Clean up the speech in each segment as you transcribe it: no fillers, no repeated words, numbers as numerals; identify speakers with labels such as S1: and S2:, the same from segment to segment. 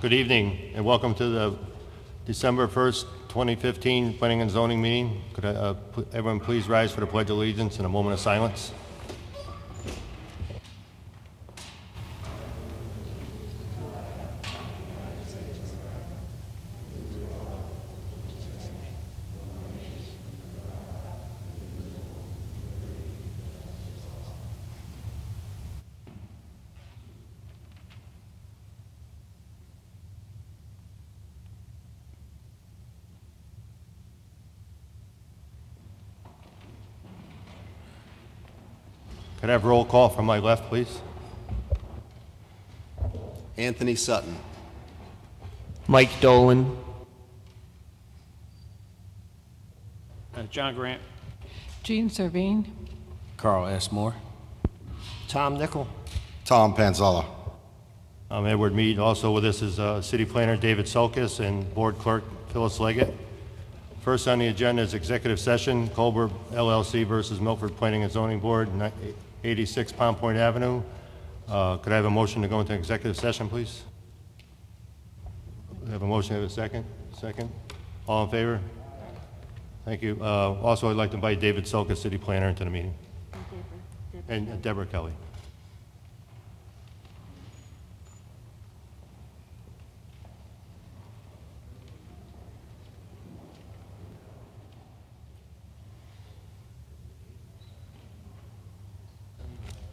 S1: Good evening and welcome to the December 1st, 2015 Planning and Zoning meeting. Could everyone please rise for the Pledge of Allegiance in a moment of silence? Could I have roll call from my left, please?
S2: Anthony Sutton.
S3: Mike Dolan.
S4: John Grant.
S5: Jean Servine.
S3: Carl S. Moore.
S2: Tom Nickel.
S6: Tom Panzala.
S1: I'm Edward Mead. Also with us is City Planner David Sulkis and Board Clerk Phyllis Leggett. First on the agenda is executive session, Colbert LLC versus Milford Planning and Zoning Board, 86 Palm Point Avenue. Could I have a motion to go into executive session, please? We have a motion, have a second? Second. All in favor? Thank you. Also, I'd like to invite David Sulkis, City Planner, into the meeting. And Deborah Kelly.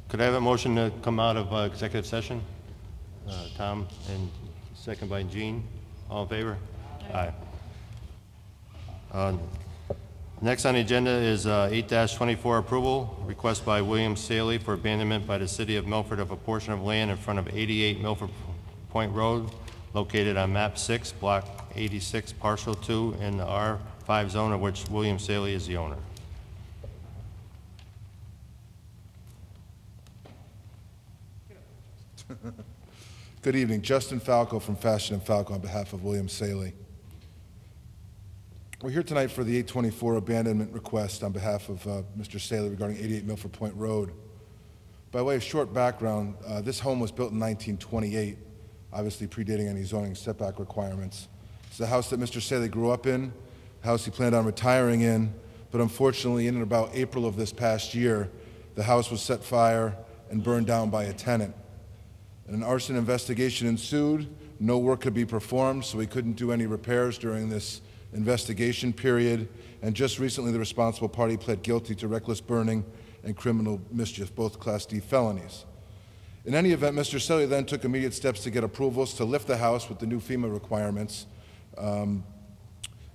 S1: Could I have a motion to come out of executive session? Tom, and second by Jean. All in favor? Aye. Next on the agenda is 8-24 approval, request by William Saley for abandonment by the City of Milford of a portion of land in front of 88 Milford Point Road, located on map 6, block 86, parcel 2, in the R5 zone, of which William Saley is the owner.
S7: Good evening. Justin Falco from Fashion & Falco on behalf of William Saley. We're here tonight for the 824 abandonment request on behalf of Mr. Saley regarding 88 Milford Point Road. By way of short background, this home was built in 1928, obviously predating any zoning setback requirements. It's the house that Mr. Saley grew up in, the house he planned on retiring in, but unfortunately in about April of this past year, the house was set fire and burned down by a tenant. An arson investigation ensued. No work could be performed, so we couldn't do any repairs during this investigation period. And just recently, the responsible party pled guilty to reckless burning and criminal mischief, both Class D felonies. In any event, Mr. Saley then took immediate steps to get approvals to lift the house with the new FEMA requirements and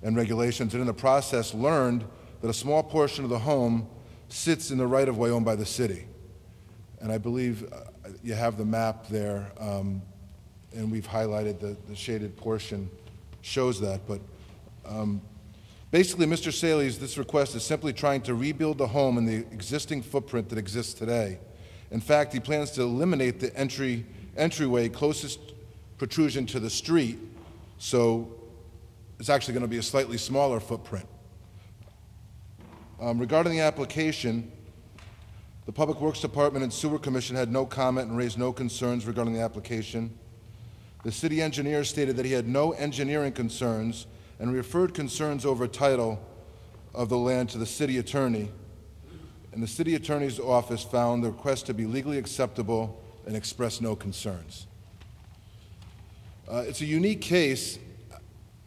S7: regulations, and in the process learned that a small portion of the home sits in the right-of-way owned by the city. And I believe you have the map there, and we've highlighted the shaded portion shows that. But basically, Mr. Saley's this request is simply trying to rebuild the home in the existing footprint that exists today. In fact, he plans to eliminate the entryway closest protrusion to the street, so it's actually going to be a slightly smaller footprint. Regarding the application, the Public Works Department and Sewer Commission had no comment and raised no concerns regarding the application. The city engineer stated that he had no engineering concerns and referred concerns over title of the land to the city attorney. And the city attorney's office found the request to be legally acceptable and expressed no concerns. It's a unique case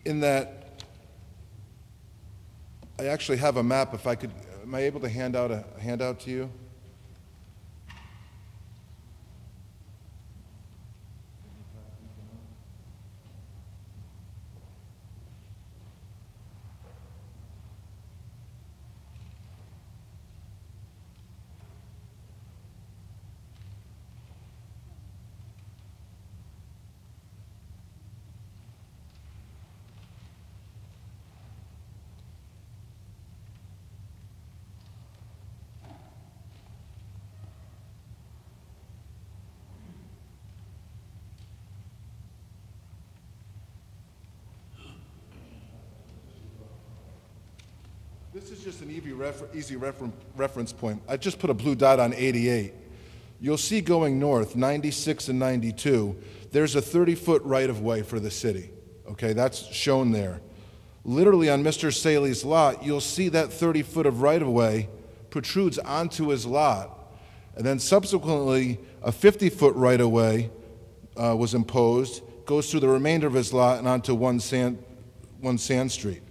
S7: in that I actually have a map. If I could, am I able to hand out a handout to you? This is just an easy reference point. I just put a blue dot on 88. You'll see going north, 96 and 92, there's a 30-foot right-of-way for the city. Okay, that's shown there. Literally on Mr. Saley's lot, you'll see that 30-foot of right-of-way protrudes onto his lot. And then subsequently, a 50-foot right-of-way was imposed, goes through the remainder of his lot and onto 1 Sand Street.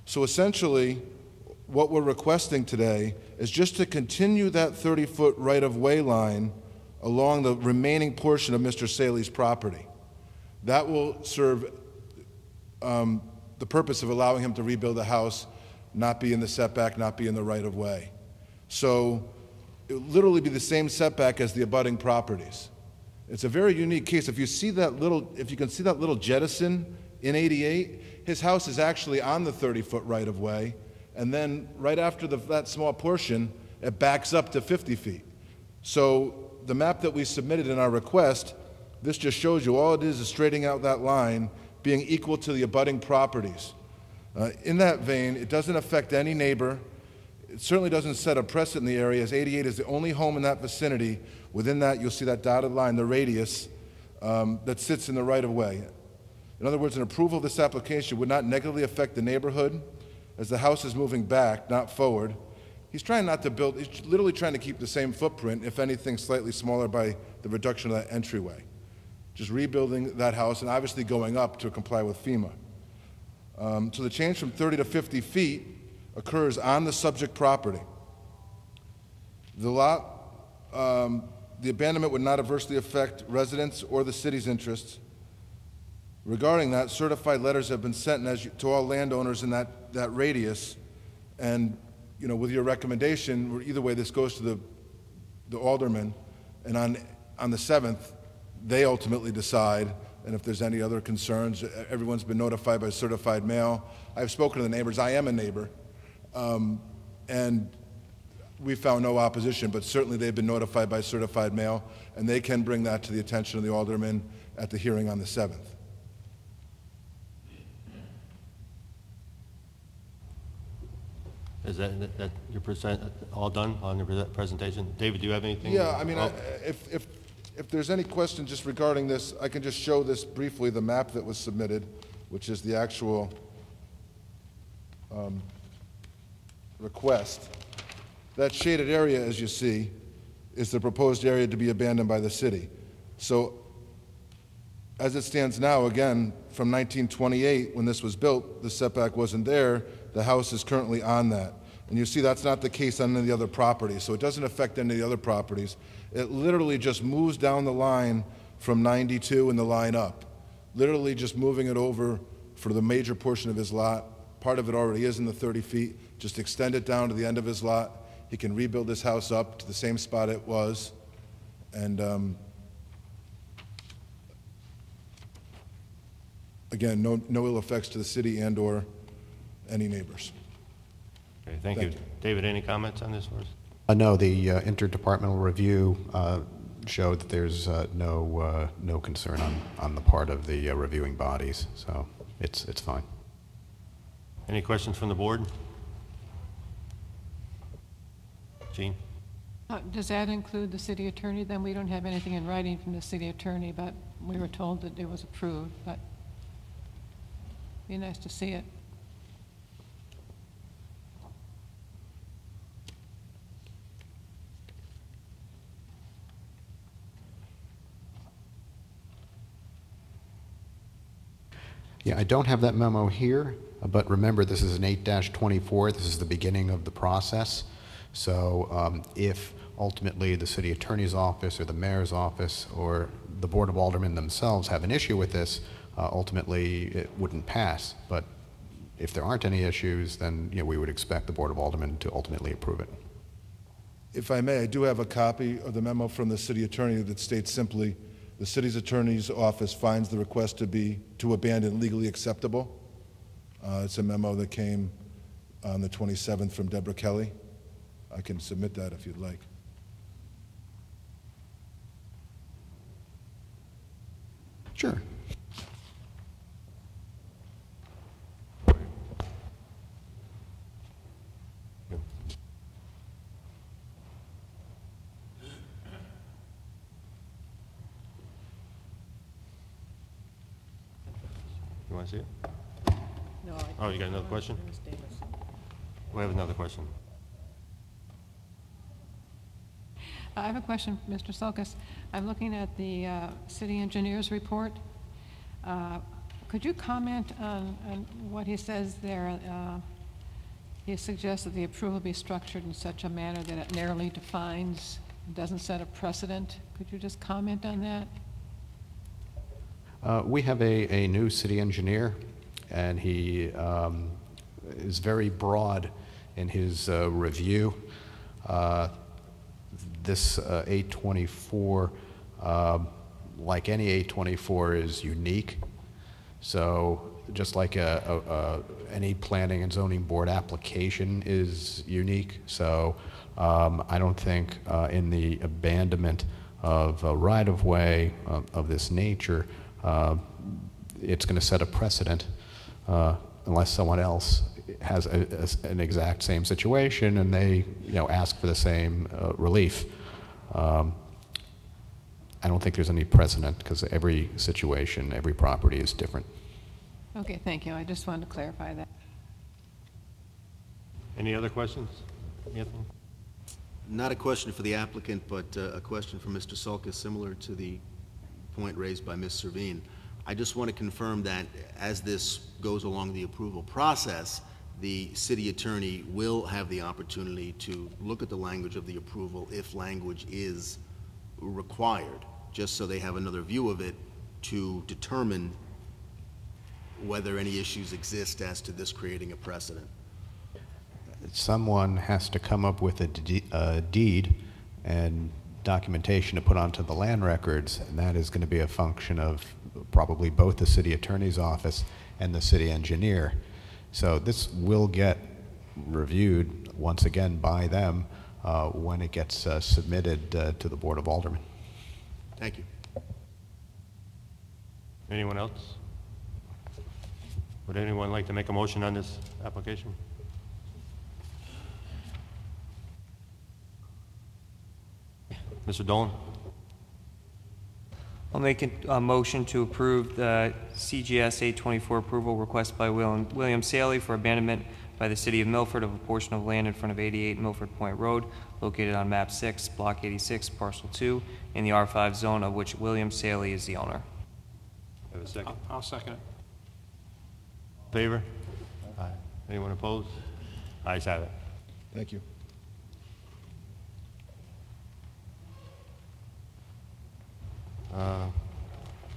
S7: So essentially, what we're requesting today is just to continue that 30-foot right-of-way line along the remaining portion of Mr. Saley's property. That will serve the purpose of allowing him to rebuild a house, not be in the setback, not be in the right-of-way. So it will literally be the same setback as the abutting properties. It's a very unique case. If you can see that little jettison in 88, his house is actually on the 30-foot right-of-way, and then right after that small portion, it backs up to 50 feet. So the map that we submitted in our request, this just shows you all it is straightening out that line, being equal to the abutting properties. In that vein, it doesn't affect any neighbor. It certainly doesn't set a precedent in the area, as 88 is the only home in that vicinity. Within that, you'll see that dotted line, the radius, that sits in the right-of-way. In other words, an approval of this application would not negatively affect the neighborhood, as the house is moving back, not forward. He's trying not to build, he's literally trying to keep the same footprint, if anything slightly smaller by the reduction of that entryway. Just rebuilding that house and obviously going up to comply with FEMA. So the change from 30 to 50 feet occurs on the subject property. The lot, the abandonment would not adversely affect residents or the city's interests. Regarding that, certified letters have been sent to all landowners in that radius, and with your recommendation, either way this goes to the alderman, and on the 7th, they ultimately decide, and if there's any other concerns, everyone's been notified by certified mail. I've spoken to the neighbors. I am a neighbor, and we found no opposition, but certainly they've been notified by certified mail, and they can bring that to the attention of the alderman at the hearing on the 7th.
S1: Is that your all done on your presentation? David, do you have anything?
S7: Yeah, I mean, if there's any question just regarding this, I can just show this briefly, the map that was submitted, which is the actual request. That shaded area, as you see, is the proposed area to be abandoned by the city. So as it stands now, again, from 1928, when this was built, the setback wasn't there. The house is currently on that. And you see that's not the case on any of the other properties, so it doesn't affect any of the other properties. It literally just moves down the line from 92 and the line up, literally just moving it over for the major portion of his lot. Part of it already is in the 30 feet. Just extend it down to the end of his lot. He can rebuild his house up to the same spot it was. And again, no ill effects to the city and or any neighbors.
S1: Okay, thank you. David, any comments on this for us?
S6: No, the interdepartmental review showed that there's no concern on the part of the reviewing bodies, so it's fine.
S1: Any questions from the board? Jean?
S5: Does that include the city attorney? Then we don't have anything in writing from the city attorney, but we were told that it was approved, but it'd be nice to see it.
S6: Yeah, I don't have that memo here, but remember this is an 8-24. This is the beginning of the process. So if ultimately the city attorney's office or the mayor's office or the board of aldermen themselves have an issue with this, ultimately it wouldn't pass. But if there aren't any issues, then we would expect the board of aldermen to ultimately approve it.
S7: If I may, I do have a copy of the memo from the city attorney that states simply, the city's attorney's office finds the request to abandon legally acceptable. It's a memo that came on the 27th from Deborah Kelly. I can submit that if you'd like.
S6: Sure.
S1: I see it?
S5: No.
S1: Oh, you got another question? We have another question.
S5: I have a question, Mr. Sulkus. I'm looking at the city engineer's report. Could you comment on what he says there? He suggests that the approval be structured in such a manner that it narrowly defines, doesn't set a precedent. Could you just comment on that?
S6: We have a new city engineer, and he is very broad in his review. This 824, like any 824, is unique. So just like any planning and zoning board application is unique. So I don't think in the abandonment of a right-of-way of this nature, it's going to set a precedent unless someone else has an exact same situation and they, ask for the same relief. I don't think there's any precedent because every situation, every property is different.
S5: Okay, thank you. I just wanted to clarify that.
S1: Any other questions? Anthony?
S2: Not a question for the applicant, but a question for Mr. Sulkus, similar to the point raised by Ms. Servine. I just want to confirm that as this goes along the approval process, the city attorney will have the opportunity to look at the language of the approval if language is required, just so they have another view of it to determine whether any issues exist as to this creating a precedent.
S6: Someone has to come up with a deed and documentation to put onto the land records, and that is going to be a function of probably both the city attorney's office and the city engineer. So this will get reviewed once again by them when it gets submitted to the Board of Aldermen.
S2: Thank you.
S1: Anyone else? Would anyone like to make a motion on this application? Mr. Dolan?
S3: I'll make a motion to approve the CGS 824 approval request by William Saley for abandonment by the City of Milford of a portion of land in front of 88 Milford Point Road, located on map 6, block 86, parcel 2, in the R5 zone, of which William Saley is the owner.
S1: Have a second.
S4: I'll second it.
S1: Favor? Aye. Anyone opposed? Ayes have it.
S7: Thank you.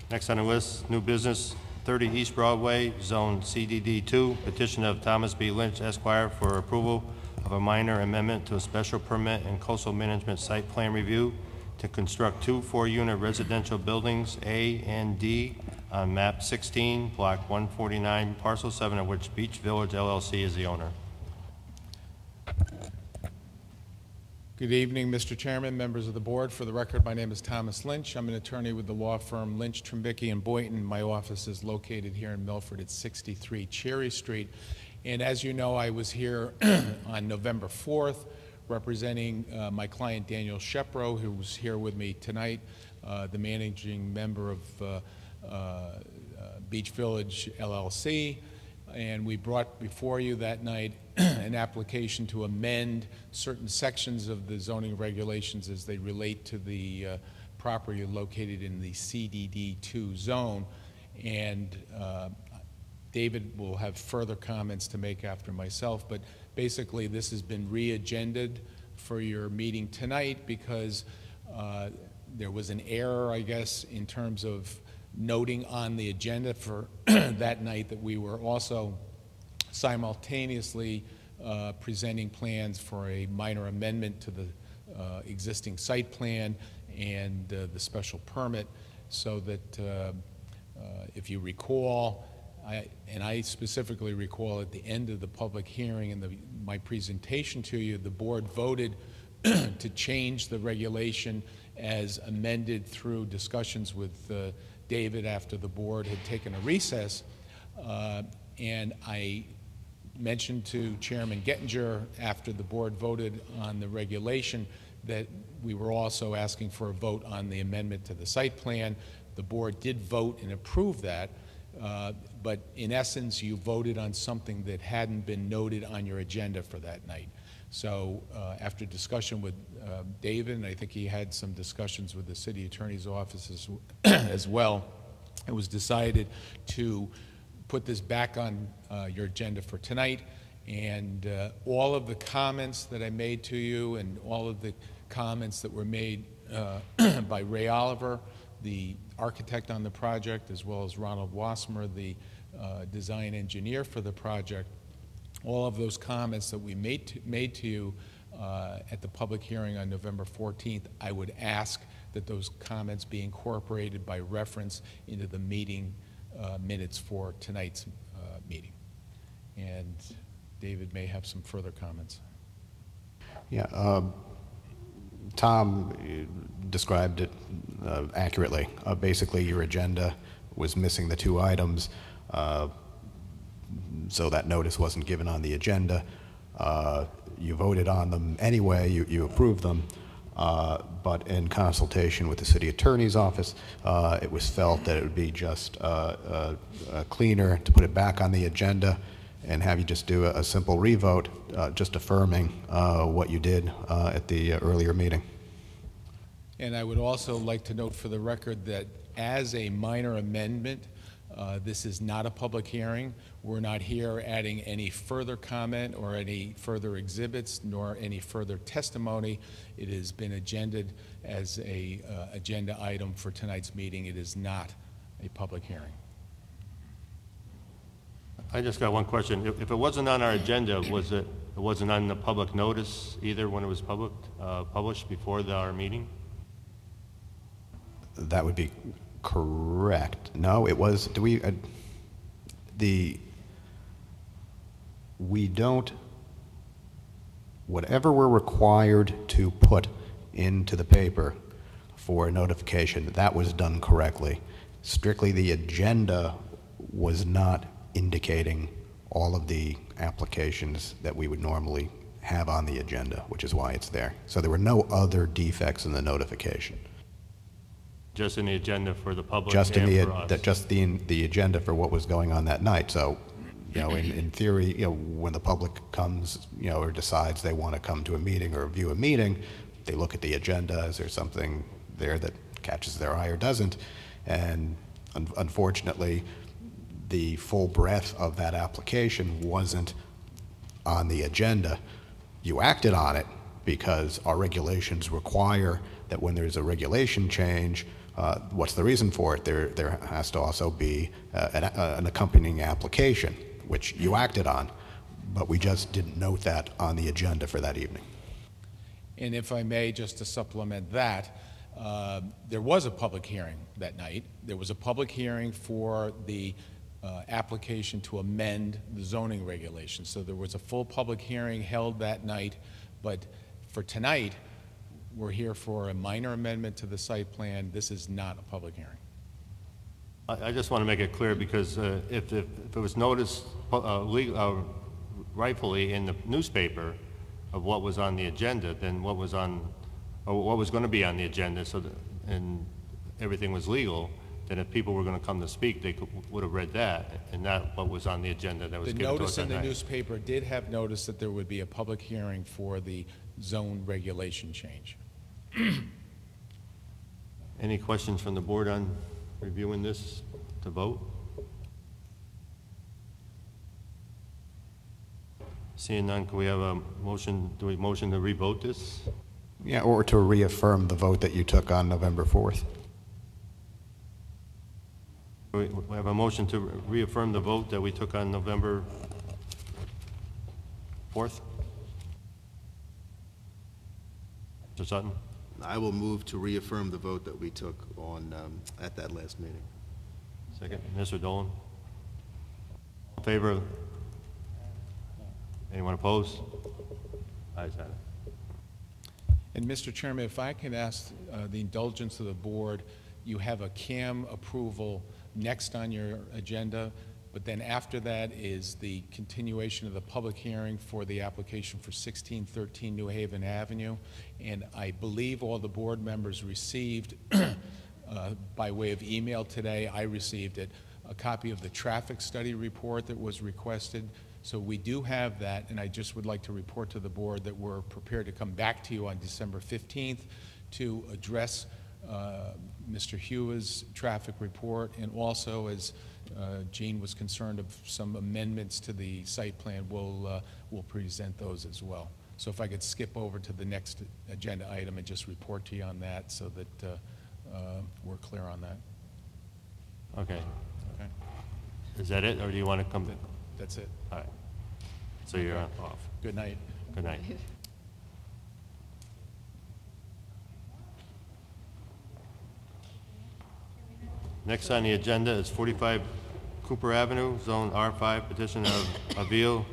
S1: Next on the list, new business, 30 East Broadway, Zone CDD2, petition of Thomas B. Lynch, Esquire, for approval of a minor amendment to a special permit and coastal management site plan review to construct two 4-unit residential buildings, A and D, on map 16, block 149, parcel 7, of which Beach Village LLC is the owner.
S8: Good evening, Mr. Chairman, members of the board. For the record, my name is Thomas Lynch. I'm an attorney with the law firm Lynch, Trimbicki, and Boynton. My office is located here in Milford at 63 Cherry Street. And as you know, I was here on November 4th representing my client Daniel Shepro, who was here with me tonight, the managing member of Beach Village LLC. And we brought before you that night an application to amend certain sections of the zoning regulations as they relate to the property located in the CDD2 zone. And David will have further comments to make after myself, but basically this has been re-agended for your meeting tonight because there was an error, I guess, in terms of noting on the agenda for that night that we were also simultaneously presenting plans for a minor amendment to the existing site plan and the special permit, so that if you recall, I specifically recall at the end of the public hearing and my presentation to you, the board voted to change the regulation as amended through discussions with David after the board had taken a recess, and I mentioned to Chairman Gettinger after the board voted on the regulation that we were also asking for a vote on the amendment to the site plan. The board did vote and approve that, but in essence, you voted on something that hadn't been noted on your agenda for that night. So after discussion with David, and I think he had some discussions with the city attorney's office as well, it was decided to put this back on your agenda for tonight. And all of the comments that I made to you and all of the comments that were made by Ray Oliver, the architect on the project, as well as Ronald Wasmer, the design engineer for the project, all of those comments that we made to you at the public hearing on November 14th, I would ask that those comments be incorporated by reference into the meeting minutes for tonight's meeting. And David may have some further comments.
S6: Yeah, Tom described it accurately. Basically, your agenda was missing the two items, so that notice wasn't given on the agenda. You voted on them anyway, you approved them, but in consultation with the city attorney's office, it was felt that it would be just cleaner to put it back on the agenda and have you just do a simple revote, just affirming what you did at the earlier meeting.
S8: And I would also like to note for the record that as a minor amendment, this is not a public hearing. We're not here adding any further comment or any further exhibits nor any further testimony. It has been agended as a agenda item for tonight's meeting. It is not a public hearing.
S1: I just got one question. If it wasn't on our agenda, it wasn't on the public notice either when it was published before our meeting?
S6: That would be correct. No, it was, we don't, whatever we're required to put into the paper for a notification, that was done correctly. Strictly the agenda was not indicating all of the applications that we would normally have on the agenda, which is why it's there. So there were no other defects in the notification.
S1: Just in the agenda for the public
S6: Just
S1: and
S6: in
S1: for us?
S6: Just the agenda for what was going on that night. So, you know, in theory, you know, when the public comes, you know, or decides they want to come to a meeting or view a meeting, they look at the agenda. Is there something there that catches their eye or doesn't? And unfortunately, the full breadth of that application wasn't on the agenda. You acted on it because our regulations require that when there's a regulation change, what's the reason for it? There has to also be an accompanying application, which you acted on, but we just didn't note that on the agenda for that evening.
S8: And if I may, just to supplement that, there was a public hearing that night. There was a public hearing for the application to amend the zoning regulations. So there was a full public hearing held that night, but for tonight, we're here for a minor amendment to the site plan. This is not a public hearing.
S1: I just want to make it clear because if it was noticed rightfully in the newspaper of what was on the agenda, then what was going to be on the agenda, and everything was legal, then if people were going to come to speak, they would have read that, and not what was on the agenda that was given to us.
S8: The notice in the
S1: night.
S8: newspaper did have notice that there would be a public hearing for the zone regulation change.
S1: Any questions from the board on reviewing this to vote? Seeing none, can we have a motion? Do we motion to revote this?
S6: Yeah, or to reaffirm the vote that you took on November 4th.
S1: We have a motion to reaffirm the vote that we took on November 4th. Mr. Sutton?
S2: I will move to reaffirm the vote that we took on at that last meeting.
S1: Second. Mr. Dolan? In favor? Anyone opposed? Ayes have it.
S8: And Mr. Chairman, if I can ask the indulgence of the board, you have a CAM approval next on your agenda, but then after that is the continuation of the public hearing for the application for 1613 New Haven Avenue. And I believe all the board members received by way of email today, I received it, a copy of the traffic study report that was requested. So we do have that, and I just would like to report to the board that we're prepared to come back to you on December 15th to address Mr. Hewa's traffic report, and also, as Gene was concerned of some amendments to the site plan, we'll present those as well. So if I could skip over to the next agenda item and just report to you on that so that we're clear on that.
S1: Okay.
S8: Okay?
S1: Is that it, or do you want to come?
S8: That's it.
S1: All right. So you're off.
S8: Good night.
S1: Good night. Next on the agenda is 45 Cooper Avenue, Zone R5, petition of Avil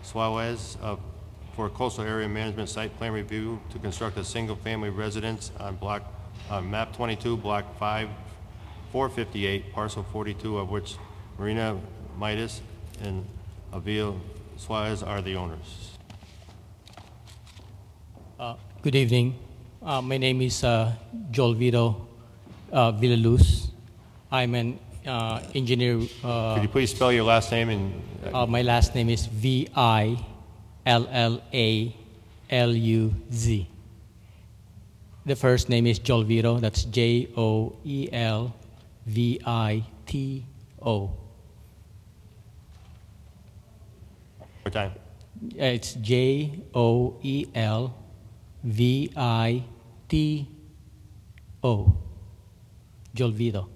S1: Suarez for coastal area management site plan review to construct a single-family residence on map 22, block 458, parcel 42, of which Marina Midas and Avil Suarez are the owners.
S9: Good evening. My name is Joel Vito Villaluz. I'm an engineer.
S1: Could you please spell your last name? And
S9: my last name is Villalluz. The first name is Joel Vito. That's Joelvito.
S1: More time.
S9: It's Joelvito. Joel Vito.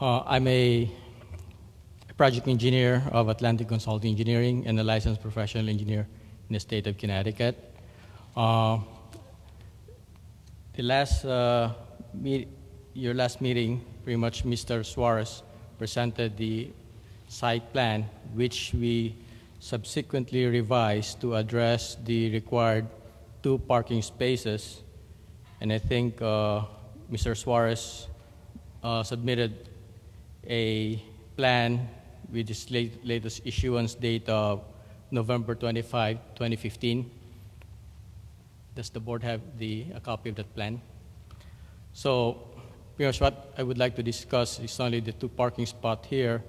S9: I'm a project engineer of Atlantic Consulting Engineering and a licensed professional engineer in the state of Connecticut. The last your last meeting, pretty much Mr. Suarez presented the site plan, which we subsequently revised to address the required 2 parking spaces. And I think Mr. Suarez submitted a plan with this latest issuance date of November 25, 2015. Does the board have a copy of that plan? So, pretty much what I would like to discuss is only the 2 parking spots here.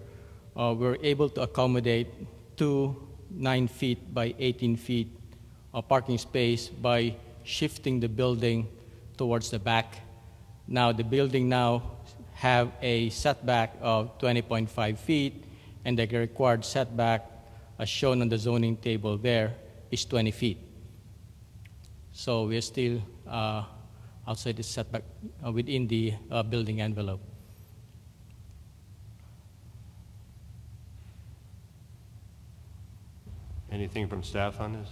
S9: We're able to accommodate 2 9 feet by 18 feet parking space by shifting the building towards the back. Now, the building now have a setback of 20.5 feet, and the required setback, as shown on the zoning table there, is 20 feet. So we're still outside the setback within the building envelope.
S1: Anything from staff on this?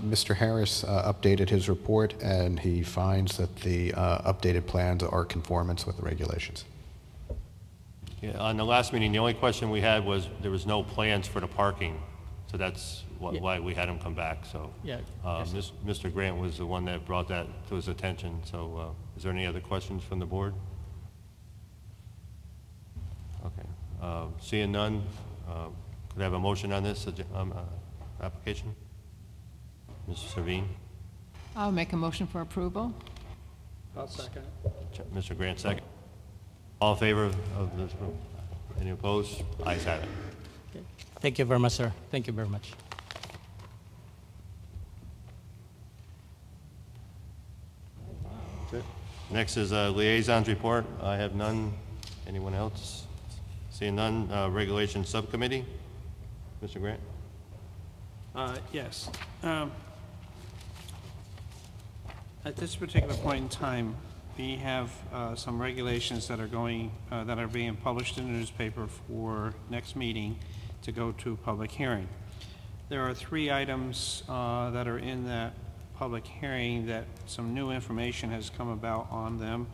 S6: Mr. Harris updated his report, and he finds that the updated plans are conformance with the regulations.
S1: Yeah, on the last meeting, the only question we had was there was no plans for the parking, so that's why we had him come back. So,
S9: Yeah.
S1: Mr. Grant was the one that brought that to his attention. So, is there any other questions from the board? Okay. Seeing none, could I have a motion on this application? Mr. Servine?
S5: I'll make a motion for approval.
S4: I'll second it.
S1: Mr. Grant, second. All in favor of this? Any opposed? Ayes have it.
S9: Thank you very much, sir. Thank you very much.
S1: Next is liaisons report. I have none. Anyone else? Seeing none, regulation subcommittee. Mr. Grant?
S4: Yes. At this particular point in time, we have some regulations that are being published in the newspaper for next meeting to go to public hearing. There are 3 items that are in that public hearing that some new information has come about on them.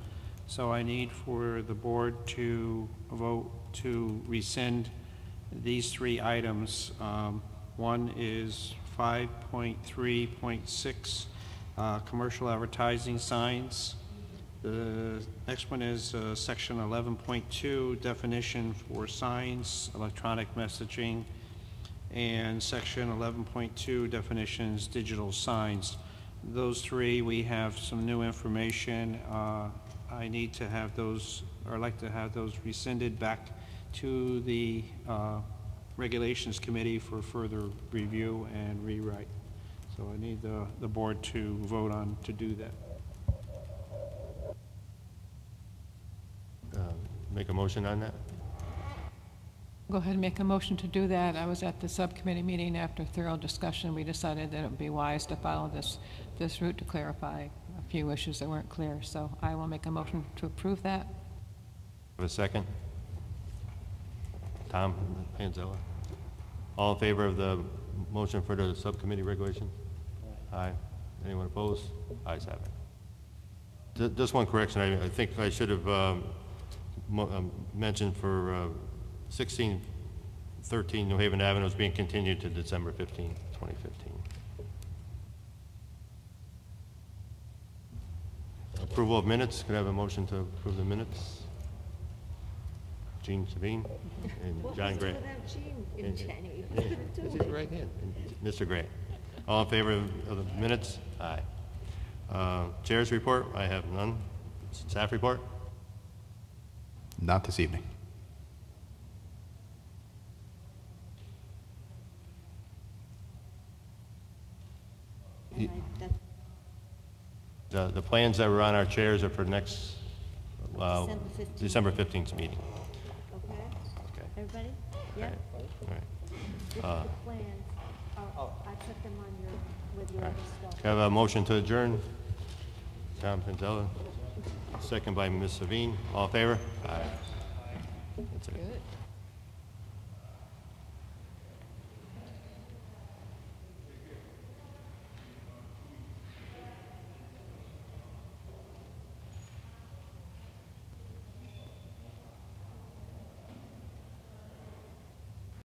S4: So I need for the board to vote to rescind these 3 items. One is 5.3.6, commercial advertising signs. The next one is section 11.2, definition for signs, electronic messaging, and section 11.2, definitions, digital signs. Those 3, we have some new information I need to have those, or like to have those rescinded back to the Regulations Committee for further review and rewrite. So I need the board to vote on to do that.
S1: Make a motion on that?
S5: Go ahead and make a motion to do that. I was at the subcommittee meeting. After thorough discussion, we decided that it would be wise to follow this route to clarify a few issues that weren't clear. So I will make a motion to approve that.
S1: Have a second? Tom Panzella. All in favor of the motion for the subcommittee regulation? Aye. Anyone opposed? Ayes have it. Just one correction. I think I should have mentioned for 1613 New Haven Avenue is being continued to December 15, 2015. Approval of minutes. Could I have a motion to approve the minutes? Jean Sabine and John Grant.
S10: And Jenny.
S1: This is right here. Mr. Grant. All in favor of the minutes? Aye. Chair's report. I have none. Staff report.
S6: Not this evening.
S1: The plans that were on our chairs are for next
S10: December 15th.
S1: December 15th meeting.
S10: Okay?
S1: Okay.
S10: Everybody? Yeah?
S1: All right.
S10: This is the plans. I put them on your, with your other stuff.
S1: Can I have a motion to adjourn? Tom Panzella. Second by Ms. Savine. All in favor? Aye. That's it.
S5: Good.